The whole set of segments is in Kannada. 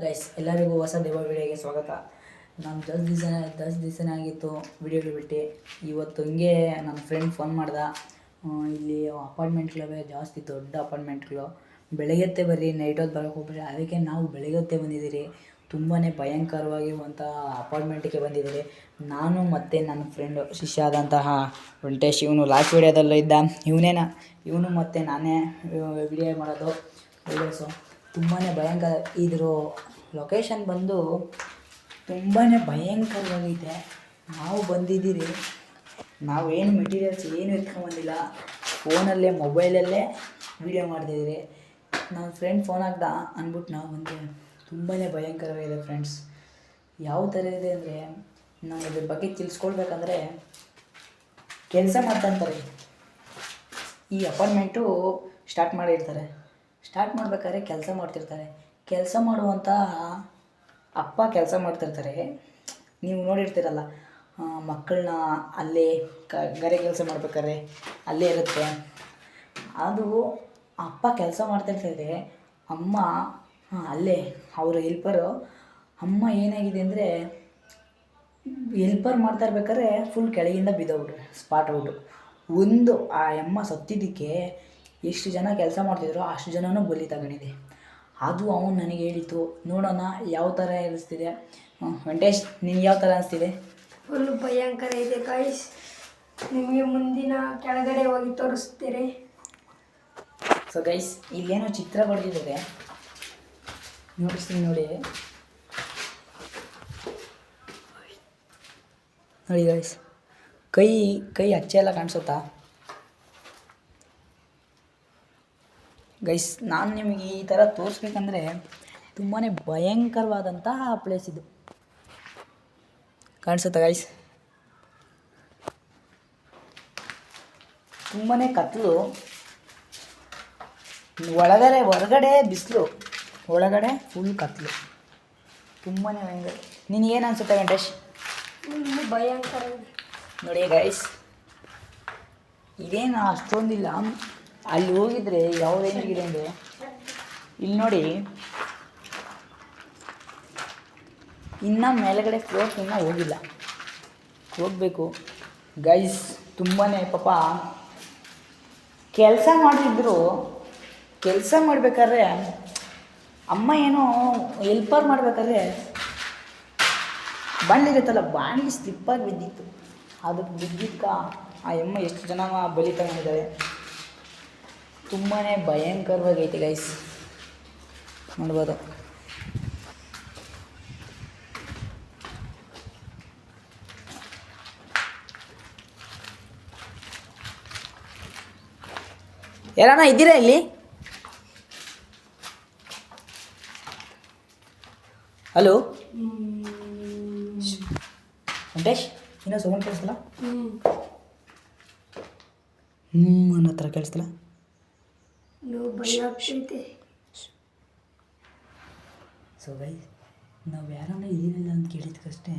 ಗೈಸ್ ಎಲ್ಲರಿಗೂ ಹೊಸ ದೆವ್ವ ವಿಡಿಯೋಗೆ ಸ್ವಾಗತ. ನಾನು 10 ದಿವಸನೇ ಆಗಿತ್ತು ವಿಡಿಯೋಗಳು ಬಿಟ್ಟು. ಇವತ್ತು ಹಿಂಗೆ ನನ್ನ ಫ್ರೆಂಡ್ ಫೋನ್ ಮಾಡ್ದ. ಇಲ್ಲಿ ಅಪಾರ್ಟ್ಮೆಂಟ್ಗಳವೆ ಜಾಸ್ತಿ, ದೊಡ್ಡ ಅಪಾರ್ಟ್ಮೆಂಟ್ಗಳು. ಬೆಳಗ್ಗೆ ಬರ್ರಿ, ನೈಟ್ ಹೊತ್ತು ಬರೋಕ್ಕೆ ಹೋಗ್ಬೇಡಿ. ಅದಕ್ಕೆ ನಾವು ಬೆಳಗ್ಗೆ ಬಂದಿದ್ದೀರಿ. ತುಂಬಾ ಭಯಂಕರವಾಗಿರುವಂಥ ಅಪಾರ್ಟ್ಮೆಂಟಿಗೆ ಬಂದಿದ್ದೀರಿ. ನಾನು ಮತ್ತು ನನ್ನ ಫ್ರೆಂಡು ಶಿಷ್ಯ ಆದಂತಹ ವೆಂಕಟೇಶ್, ಇವನು ಲಾಸ್ಟ್ ವಿಡಿಯೋದಲ್ಲೂ ಇದ್ದ. ಇವನು ಮತ್ತು ನಾನೇ ವಿಡಿಯೋ ಮಾಡೋದು ವೀಡಿಯೋಸು. ತುಂಬಾ ಭಯಂಕರ. ಇದ್ರ ಲೊಕೇಶನ್ ಬಂದು ತುಂಬಾ ಭಯಂಕರವಾಗೈತೆ. ನಾವು ಬಂದಿದ್ದೀರಿ, ನಾವೇನು ಮೆಟೀರಿಯಲ್ಸ್ ಏನು ಎತ್ಕೊಂಬಂದಿಲ್ಲ, ಫೋನಲ್ಲೇ ಮೊಬೈಲಲ್ಲೇ ವೀಡಿಯೋ ಮಾಡ್ತಿದ್ದೀರಿ. ನನ್ನ ಫ್ರೆಂಡ್ ಫೋನ್ ಹಾಕ್ದ ಅಂದ್ಬಿಟ್ಟು ನಾವು ಬಂದೆ. ತುಂಬಾ ಭಯಂಕರವಾಗಿದೆ ಫ್ರೆಂಡ್ಸ್. ಯಾವ ಥರ ಇದೆ ಅಂದರೆ, ನಾವು ಇದ್ರ ಬಗ್ಗೆ ತಿಳಿಸ್ಕೊಳ್ಬೇಕಂದ್ರೆ, ಕೆಲಸ ಮಾಡ್ತಾಯಿರ್ತಾರೆ. ಈ ಅಪಾರ್ಟ್ಮೆಂಟು ಸ್ಟಾರ್ಟ್ ಮಾಡಿರ್ತಾರೆ. ಸ್ಟಾರ್ಟ್ ಮಾಡ್ಬೇಕಾದ್ರೆ ಕೆಲಸ ಮಾಡ್ತಿರ್ತಾರೆ. ಕೆಲಸ ಮಾಡುವಂಥ ಅಪ್ಪ ಕೆಲಸ ಮಾಡ್ತಿರ್ತಾರೆ. ನೀವು ನೋಡಿರ್ತೀರಲ್ಲ, ಮಕ್ಕಳನ್ನ ಅಲ್ಲೇ ಗಾರೆ ಕೆಲಸ ಮಾಡ್ಬೇಕಾದ್ರೆ ಅಲ್ಲೇ ಇರುತ್ತೆ. ಅದು ಅಪ್ಪ ಕೆಲಸ ಮಾಡ್ತಿರ್ತಾರೆ, ಅಮ್ಮ ಅಲ್ಲೇ ಅವರು ಹೆಲ್ಪರು. ಅಮ್ಮ ಏನಾಗಿದೆ ಅಂದರೆ, ಹೆಲ್ಪರ್ ಮಾಡ್ತಾ ಇರ್ಬೇಕಾದ್ರೆ ಫುಲ್ ಕೆಳಗಿಂದ ಬಿದ್ದೋಗ್ಬಿಟ್ರೆ, ಸ್ಪಾಟ್ ಔಟು. ಒಂದು ಆ ಅಮ್ಮ ಸತ್ತಿದ್ದಕ್ಕೆ ಎಷ್ಟು ಜನ ಕೆಲಸ ಮಾಡ್ತಿದ್ರು ಅಷ್ಟು ಜನನೂ ಬಲಿ ತಗೊಂಡಿದೆ. ಅದು ಅವನು ನನಗೆ ಹೇಳಿತು. ನೋಡೋಣ ಯಾವ ಥರ ಅನಿಸ್ತಿದೆ. ವೆಂಕಟೇಶ್, ನಿನ್ಗೆ ಯಾವ ಥರ ಅನಿಸ್ತಿದೆ? ಫುಲ್ ಭಯಂಕರ ಇದೆ ಗಾಯ್ಸ್. ನಿಮಗೆ ಮುಂದಿನ ಕೆಳಗಡೆ ಹೋಗಿ ತೋರಿಸ್ತೀರಿ. ಸೊ ಗೈಸ್, ಇಲ್ಲೇನೋ ಚಿತ್ರ ಬರೆದಿದ್ದಾರೆ, ನೋಡಿಸ್ತೀನಿ ನೋಡಿ. ನೋಡಿ ಗೈಸ್, ಕೈ ಅಚ್ಚೆ ಎಲ್ಲ ಕಾಣಿಸುತ್ತಾ ಗೈಸ್? ನಾನು ನಿಮಗೆ ಈ ಥರ ತೋರಿಸ್ಬೇಕಂದ್ರೆ ತುಂಬಾ ಭಯಂಕರವಾದಂತಹ ಪ್ಲೇಸ್ ಇದು. ಕಾಣಿಸುತ್ತಾ ಗೈಸ್? ತುಂಬಾ ಕತ್ತಲು, ಹೊರಗಡೆ ಬಿಸಿಲು, ಒಳಗಡೆ ಫುಲ್ ಕತ್ತಲು. ತುಂಬಾ ಭಯಂಕರ. ನಿನಗೇನು ಅನಿಸುತ್ತೆ ವೆಂಕಟೇಶ್? ಭಯಂಕರ ನೋಡಿ ಗೈಸ್, ಇದೇನು ಅಷ್ಟೊಂದಿಲ್ಲ. ಅಲ್ಲಿ ಹೋಗಿದ್ರೆ ಯಾವ ರೇಂಜಿಗಿದೆ ಅಂದರೆ, ಇಲ್ಲಿ ನೋಡಿ, ಇನ್ನು ಮೇಲುಗಡೆ ಫ್ಲೋರ್ಸ್ ಇನ್ನೂ ಹೋಗಿಲ್ಲ, ಹೋಗಬೇಕು ಗೈಸ್. ತುಂಬಾ ಪಾಪ ಕೆಲಸ ಮಾಡಿದ್ರು. ಕೆಲಸ ಮಾಡಬೇಕಾದ್ರೆ ಅಮ್ಮ ಏನೋ ಹೆಲ್ಪರ್ ಮಾಡಬೇಕಾದ್ರೆ ಬಾಣಲಿರುತ್ತಲ್ಲ, ಬಾಣಲಿ ಸ್ಲಿಪ್ಪಾಗಿ ಬಿದ್ದಿತ್ತು. ಅದಕ್ಕೆ ಬಿದ್ದಿದ್ಕ ಆ ಅಮ್ಮ ಎಷ್ಟು ಜನ ಬಲಿ ತಗೊಂಡಿದ್ದಾರೆ. ತುಂಬಾ ಭಯಂಕರವಾಗೈತೆ ಗೈಸ್, ನೋಡ್ಬೋದು. ಯಾರಣ್ಣ ಇದ್ದೀರಾ ಇಲ್ಲಿ? ಹಲೋ ವೆಂಕಟೇಶ್, ಇನ್ನೂ ಸೌಂಡ್ ಕೇಳಿಸ್ತಲ್ಲ? ಅನ್ನೋ ಹತ್ರ ಕೇಳಿಸ್ತಲ್ಲ? ಸೊ ಗೈಸ್, ನಾವು ಯಾರನ್ನ ಇದೀನಿಲ್ಲ ಅಂತ ಕೇಳಿದಕ್ಕಷ್ಟೇ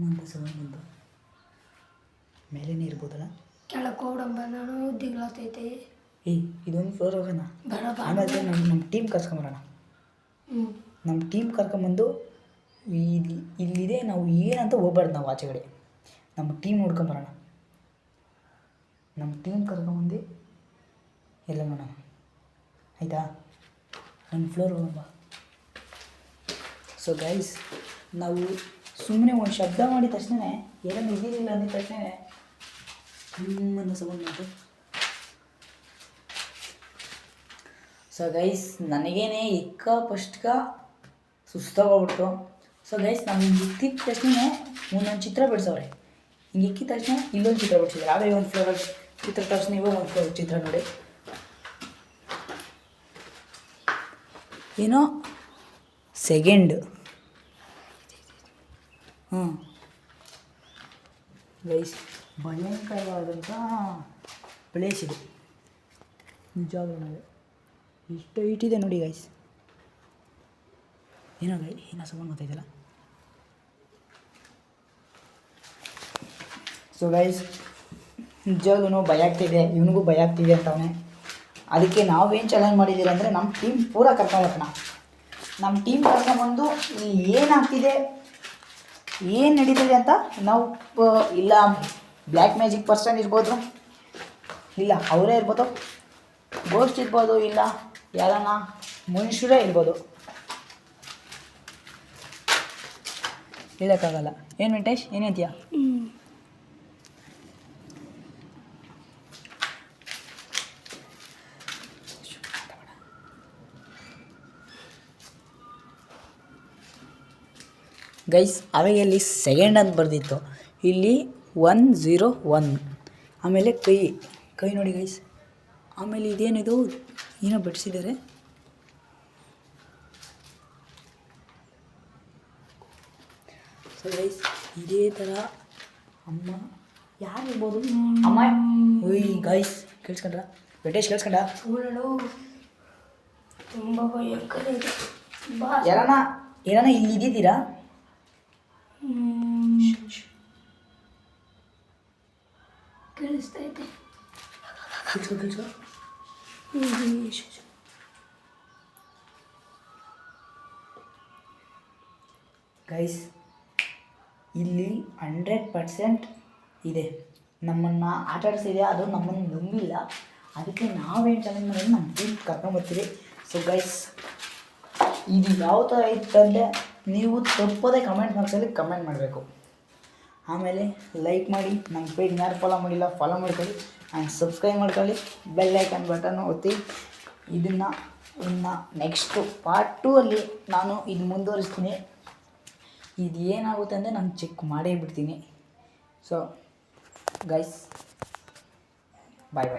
ಅಂತ ಸೌಂಡ್ ಬಂತು. ಮೇಲೇನೇ ಇರ್ಬೋದಲ್ಲ? ಕೆಳಕ್ಕೆ ಹೋಗ್ಬಿಡಂಬ, ನಾನು ದಿಗ್ಲಾತೈತೆ. ಇದೊಂದು ಫ್ಲೋರ್ ಹೋಗೋಣ, ಆಮೇಲೆ ನಮ್ಮ ಟೀಮ್ ಕರ್ಸ್ಕೊಂಬರೋಣ. ನಮ್ಮ ಟೀಮ್ ಕರ್ಕೊಂಬಂದು ಇಲ್ಲಿದೆ, ನಾವು ಏನಂತ ಹೋಗ್ಬಾರ್ದು. ನಾವು ಆಚೆಗಡೆ ನಮ್ಮ ಟೀಮ್ ನೋಡ್ಕೊಂಬರೋಣ. ನಮ್ಮ ಟೀಮ್ ಕರ್ಕೊಂಬಂದು ಎಲ್ಲ ಮಾಡೋಣ, ಆಯಿತಾ? ಒಂದು ಫ್ಲೋರ್ ಹೋಗೋಣ. ಸೊ ಗೈಸ್, ನಾವು ಸುಮ್ಮನೆ ಒಂದು ಶಬ್ದ ಮಾಡಿದ ತಕ್ಷಣ, ಏನೋ ಇದಿರಲಿಲ್ಲ ಅಂದಿದ ತಕ್ಷಣ ಅನ್ನೋ ಸೌಂಡ್ ಮಾತು. ಸೊ ಗೈಸ್, ನನಗೇನೆ ಫಸ್ಟ್ಗ ಸುಸ್ತಾಗೋಗ್ಬಿಡ್ತು. ಸೊ ಗೈಸ್, ನಾವು ಹಿಂಗೆ ಇಕ್ಕಿದ ತಕ್ಷಣ ಒಂದೊಂದು ಚಿತ್ರ ಬಿಡಿಸವ್ರೆ. ಹಿಂಗೆ ಇಕ್ಕಿದ ತಕ್ಷಣ ಇಲ್ಲೊಂದು ಚಿತ್ರ ಬಿಡಿಸಿದ್ರು. ಅವೇ ಒಂದು ಫ್ಲೋರ್ ಚಿತ್ರ ತಕ್ಷಣ ಇವಾಗ ಒಂದು ಫ್ಲೋರ್ ಚಿತ್ರ ನೋಡಿ. ಏನೋ ಸೆಕೆಂಡ್ ಗೈಸ್, ಭಯಂಕರವಾದಂಥ ಪ್ಲೇಸ್ ಇದು ನಿಜವಾಗ್ಲೂ. ಎಷ್ಟು ಹೈಟ್ ಇದೆ ನೋಡಿ ಗೈಸ್. ಏನೋ ಸೌಂಡ್ ಗೊತ್ತಾಯ್ತಲ್ಲ? ಸೊ ಗೈಸ್, ನಿಜವಾಗ್ಲೂ ಭಯ ಆಗ್ತಿದೆ, ಇವನಿಗೂ ಭಯ ಆಗ್ತಿದೆ ಅಂತವನೇ. ಅದಕ್ಕೆ ನಾವೇನು ಚಾಲೆಂಜ್ ಮಾಡಿದ್ದೀರಿ ಅಂದರೆ, ನಮ್ಮ ಟೀಮ್ ಪೂರ ಕರ್ಕೊಂಬರೋಣ. ನಮ್ಮ ಟೀಮ್ ಕರ್ಕೊಂಬಂದು ಇಲ್ಲಿ ಏನಾಗ್ತಿದೆ ಏನು ನಡೀತಿದೆ ಅಂತ ನಾವು ಇಲ್ಲ ಬ್ಲ್ಯಾಕ್ ಮ್ಯಾಜಿಕ್ ಪರ್ಸನ್ ಇರ್ಬೋದು, ಇಲ್ಲ ಅವರೇ ಇರ್ಬೋದು, ಗೋಸ್ಟ್ ಇರ್ಬೋದು, ಇಲ್ಲ ಯಾರನ್ನ ಮನುಷ್ಯರೇ ಇರ್ಬೋದು, ಹೇಳೋಕ್ಕಾಗಲ್ಲ. ಏನು ವೆಂಕಟೇಶ್ ಏನು ಹೇಳ್ತೀಯ? ಗೈಸ್ ಅವಾಗ ಇಲ್ಲಿ ಸೆಕೆಂಡ್ ಅಂತ ಬರೆದಿತ್ತು, ಇಲ್ಲಿ 101. ಆಮೇಲೆ ಕೈ ನೋಡಿ ಗೈಸ್. ಆಮೇಲೆ ಇದೇನಿದು ಏನೋ ಬಿಡಿಸಿದ್ದಾರೆ. ಸೊ ಗೈಸ್ ಇದೇ ಥರ ಅಮ್ಮ ಯಾರಿರ್ಬೋದು? ಅಮ್ಮ ಓಯ್ ಗೈಸ್ ಕೇಳಿಸ್ಕೊಂಡ್ರ? ವೆಂಕಟೇಶ್ ಕೇಳಿಸ್ಕೊಂಡ? ನೋಡೋಣ, ತುಂಬ ಭಯಂಕರ ಇದೆ. ಯಾರನ್ನ ಇಲ್ಲಿ ಇದ್ದೀರಾ? ಕೇಳಿಸ್ತೈತೆ. ಕೇಳಿಸ್ಕೊ. ಗೈಸ್ ಇಲ್ಲಿ 100% ಇದೆ, ನಮ್ಮನ್ನು ಆಟ ಆಡಿಸಿದೆ, ಅದು ನಮ್ಮನ್ನು ನಂಬಿಲ್ಲ. ಅದಕ್ಕೆ ನಾವೇನು ಚಾಲೆಂಜ್ ಮಾಡೋದು ನಮ್ಮ ಟೀಮ್ ಕರ್ಕೊಂಬರ್ತೀವಿ. ಸೊ ಗೈಸ್ ಇದು ಯಾವ ಥರ ಇತ್ತಂದರೆ ನೀವು ತಪ್ಪದೇ ಕಮೆಂಟ್ ಬಾಕ್ಸಲ್ಲಿ ಕಮೆಂಟ್ ಮಾಡಬೇಕು. ಆಮೇಲೆ ಲೈಕ್ ಮಾಡಿ, ನಮ್ಮ ಪೇಜ್ ಯಾರು ಫಾಲೋ ಮಾಡಿಲ್ಲ ಫಾಲೋ ಮಾಡ್ಕೊಳ್ಳಿ, ಆ್ಯಂಡ್ ಸಬ್ಸ್ಕ್ರೈಬ್ ಮಾಡ್ಕೊಳ್ಳಿ, ಬೆಲ್ ಐಕನ್ ಬಟನ್ ಒತ್ತಿ. ಇದನ್ನು ಇನ್ನು ನೆಕ್ಸ್ಟು ಪಾರ್ಟ್ 2 ಅಲ್ಲಿ ನಾನು ಇದು ಮುಂದುವರಿಸ್ತೀನಿ. ಇದು ಏನಾಗುತ್ತೆ ಅಂದರೆ ನಾನು ಚೆಕ್ ಮಾಡೇ ಬಿಡ್ತೀನಿ. ಸೊ ಗೈಸ್ ಬಾಯ್.